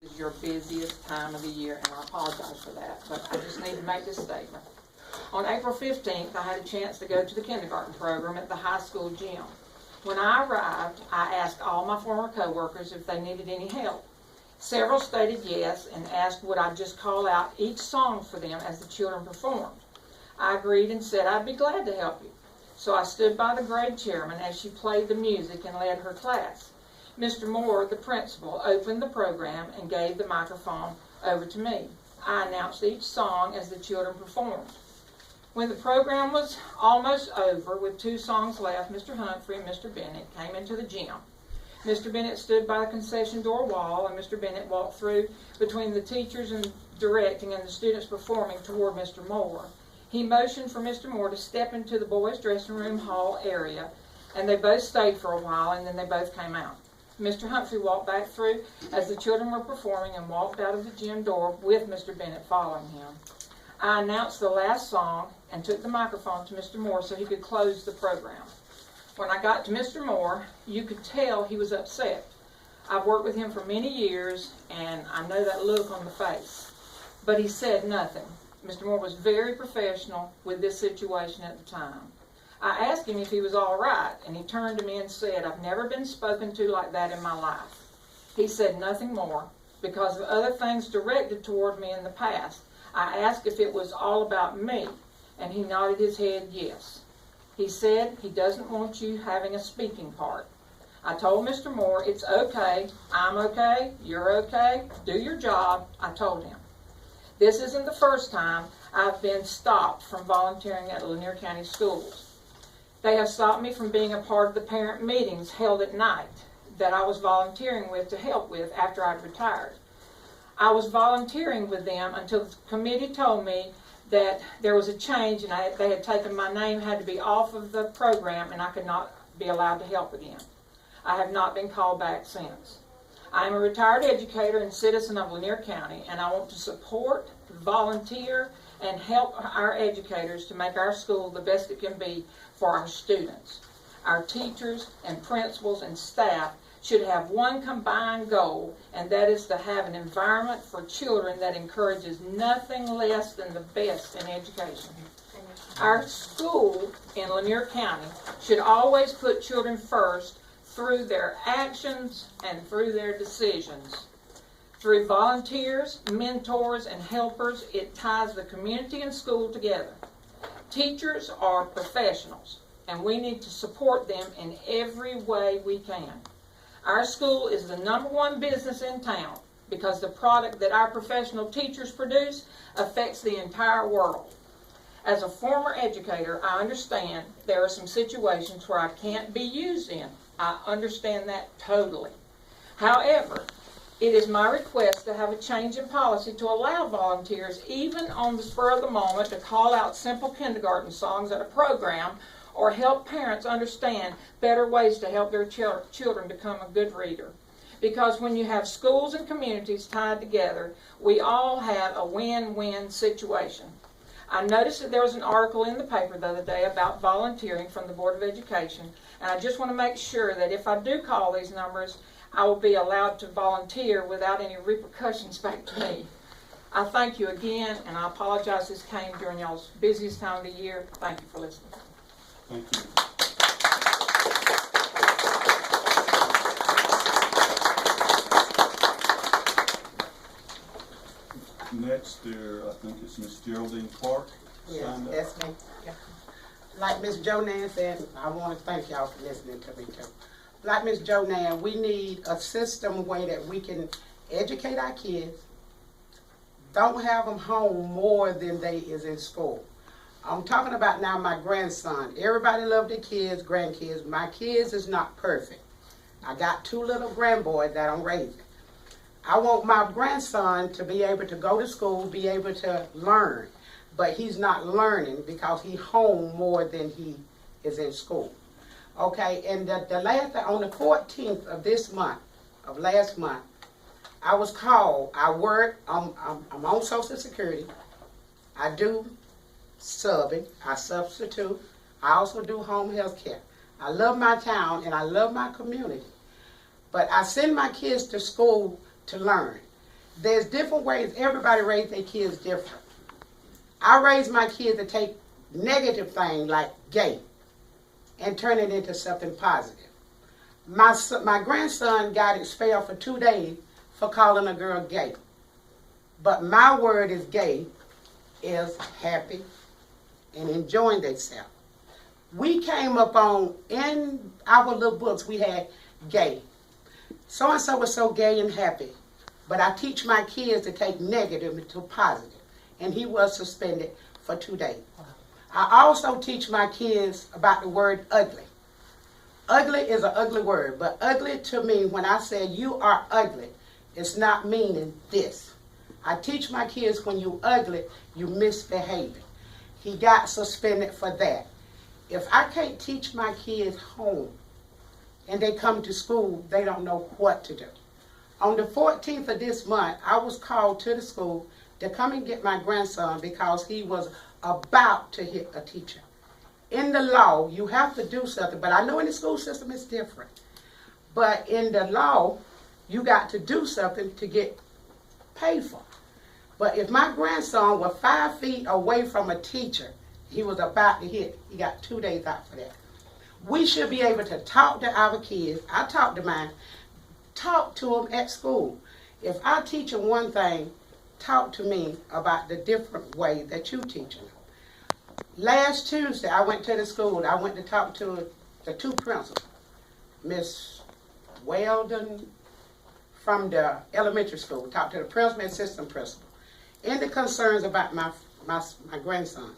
It's your busiest time of the year, and I apologize for that, but I just need to make this statement. On April 15th, I had a chance to go to the kindergarten program at the high school gym. When I arrived, I asked all my former co-workers if they needed any help. Several stated yes and asked would I just call out each song for them as the children performed. I agreed and said I'd be glad to help you. So I stood by the grade chairman as she played the music and led her class. Mr. Moore, the principal, opened the program and gave the microphone over to me. I announced each song as the children performed. When the program was almost over, with 2 songs left, Mr. Humphrey and Mr. Bennett came into the gym. Mr. Bennett stood by the concession door wall, and Mr. Bennett walked through between the teachers and directing and the students performing toward Mr. Moore. He motioned for Mr. Moore to step into the boys' dressing room hall area, and they both stayed for a while, and then they both came out. Mr. Humphrey walked back through as the children were performing and walked out of the gym door with Mr. Bennett following him. I announced the last song and took the microphone to Mr. Moore so he could close the program. When I got to Mr. Moore, you could tell he was upset. I've worked with him for many years, and I know that look on the face. But he said nothing. Mr. Moore was very professional with this situation at the time. I asked him if he was all right, and he turned to me and said, "I've never been spoken to like that in my life." He said nothing more. Because of other things directed toward me in the past, I asked if it was all about me, and he nodded his head yes. He said he doesn't want you having a speaking part. I told Mr. Moore, "It's okay, I'm okay, you're okay, do your job," I told him. This isn't the first time I've been stopped from volunteering at Lanier County Schools. They have stopped me from being a part of the parent meetings held at night that I was volunteering with to help with after I'd retired. I was volunteering with them until the committee told me that there was a change and they had taken my name, had to be off of the program, and I could not be allowed to help again. I have not been called back since. I am a retired educator and citizen of Lanier County, and I want to support, volunteer, and help our educators to make our school the best it can be for our students. Our teachers and principals and staff should have one combined goal, and that is to have an environment for children that encourages nothing less than the best in education. Our school in Lanier County should always put children first through their actions and through their decisions. Through volunteers, mentors, and helpers, it ties the community and school together. Teachers are professionals, and we need to support them in every way we can. Our school is the #1 business in town because the product that our professional teachers produce affects the entire world. As a former educator, I understand there are some situations where I can't be used in. I understand that totally. However, it is my request to have a change in policy to allow volunteers, even on the spur of the moment, to call out simple kindergarten songs at a program or help parents understand better ways to help their children become a good reader. Because when you have schools and communities tied together, we all have a win-win situation. I noticed that there was an article in the paper the other day about volunteering from the Board of Education, and I just want to make sure that if I do call these numbers, I will be allowed to volunteer without any repercussions back to me. I thank you again, and I apologize this came during y'all's busiest time of the year. Thank you for listening. Thank you. Next, I think it's Miss Geraldine Clark. Yes, that's me. Yeah. Like Miss Jonan said, I want to thank y'all for listening to me too. Like Miss Jonan, we need a system way that we can educate our kids, don't have them home more than they is in school. I'm talking about now my grandson. Everybody love their kids, grandkids. My kids is not perfect. I got 2 little grandboys that I'm raising. I want my grandson to be able to go to school, be able to learn, but he's not learning because he's home more than he is in school. Okay, and on the 14th of this month, of last month, I was called. I work, I'm on Social Security. I do subbing, I substitute. I also do home health care. I love my town and I love my community. But I send my kids to school to learn. There's different ways. Everybody raised their kids different. I raised my kids to take negative things like gay and turn it into something positive. My grandson got expelled for 2 days for calling a girl gay. But my word is gay is happy and enjoying themselves. We came up on, in our little books, we had gay. So-and-so was so gay and happy. But I teach my kids to take negative into positive. And he was suspended for 2 days. I also teach my kids about the word ugly. Ugly is an ugly word, but ugly to me, when I say you are ugly, it's not meaning this. I teach my kids when you ugly, you misbehaving. He got suspended for that. If I can't teach my kids home and they come to school, they don't know what to do. On the 14th of this month, I was called to the school to come and get my grandson because he was about to hit a teacher. In the law, you have to do something, but I know in the school system it's different. But in the law, you got to do something to get paid for. But if my grandson was 5 feet away from a teacher, he was about to hit, he got 2 days out for that. We should be able to talk to our kids. I talk to mine. Talk to them at school. If I teach them one thing, talk to me about the different way that you teach them. Last Tuesday, I went to the school. I went to talk to the 2 principals, Miss Weldon from the elementary school, talked to the principal and assistant principal, and the concerns about my grandson.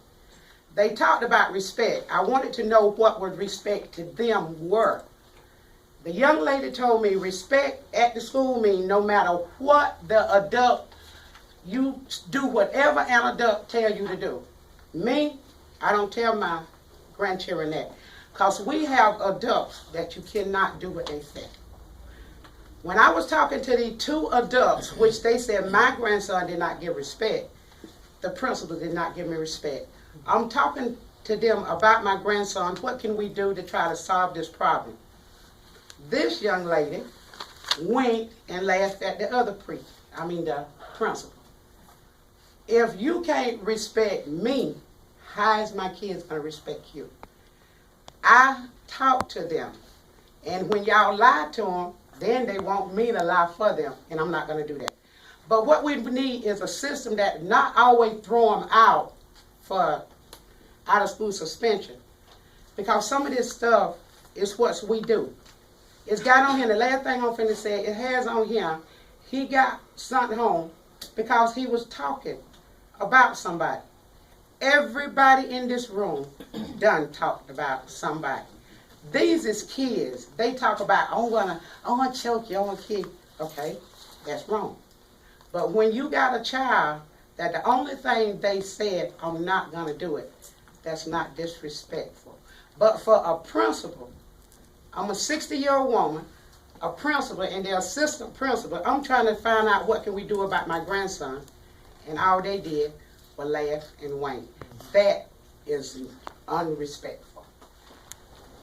They talked about respect. I wanted to know what would respect to them were. The young lady told me respect at the school means no matter what the adult, you do whatever an adult tell you to do. Me, I don't tell my grandchildren that. Because we have adults that you cannot do what they say. When I was talking to the 2 adults, which they said my grandson did not give respect, the principal did not give me respect. I'm talking to them about my grandson. What can we do to try to solve this problem? This young lady winked and laughed at the other the principal. If you can't respect me, how is my kids going to respect you? I talk to them. And when y'all lie to them, then they want me to lie for them. And I'm not going to do that. But what we need is a system that not always throw them out for out of school suspension. Because some of this stuff is what we do. It's got on here, the last thing I'm finna say, it has on here, he got sent home because he was talking about somebody. Everybody in this room done talked about somebody. These is kids. They talk about, I want to choke you, I want to kill you. Okay, that's wrong. But when you got a child that the only thing they said, I'm not going to do it, that's not disrespectful. But for a principal, I'm a 60-year-old woman, a principal, and the assistant principal. I'm trying to find out what can we do about my grandson, and all they did was laugh and wink. That is unrespectful.